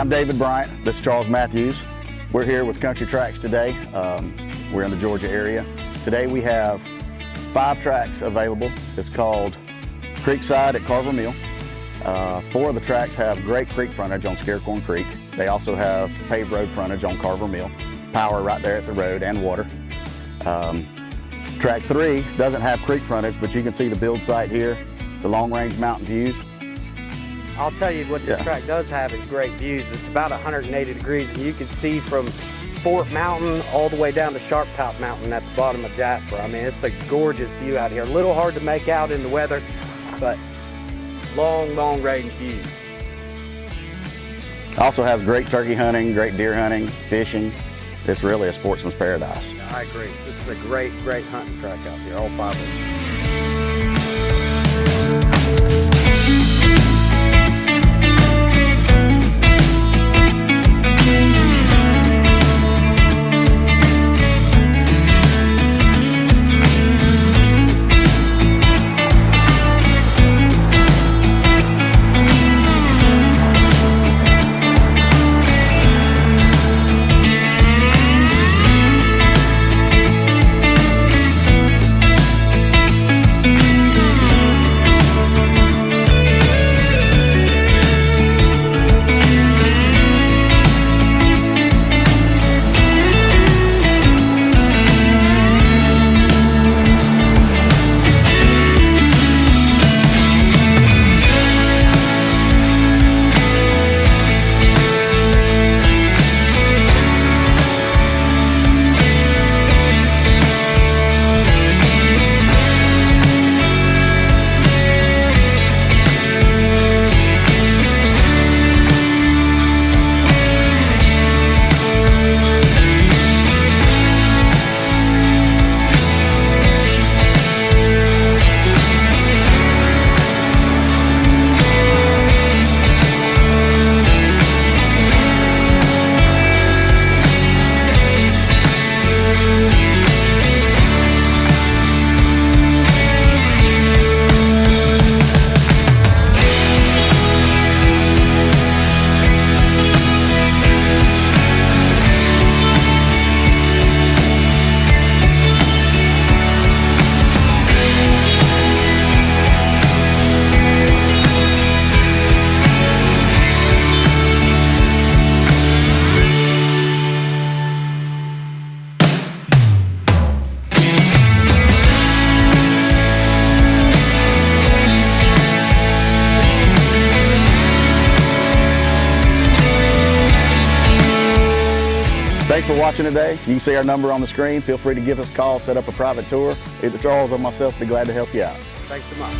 I'm David Bryant. This is Charles Matthews. We're here with Country Tracts today. We're in the Georgia area. Today we have 5 tracts available. It's called Creekside at Carver Mill. 4 of the tracts have great creek frontage on Scarecorn Creek. They also have paved road frontage on Carver Mill. Power right there at the road and water. Tract 3 doesn't have creek frontage, but you can see the build site here, the long range mountain views. I'll tell you what this tract does have is great views. It's about 180 degrees and you can see from Fort Mountain all the way down to Sharp Top Mountain at the bottom of Jasper. I mean, it's a gorgeous view out here. A little hard to make out in the weather, but long range views. Also has great turkey hunting, great deer hunting, fishing. It's really a sportsman's paradise. I agree. This is a great hunting tract out here, all 5 of them. Thanks for watching today. You can see our number on the screen. Feel free to give us a call, set up a private tour. Either Charles or myself will be glad to help you out. Thanks so much.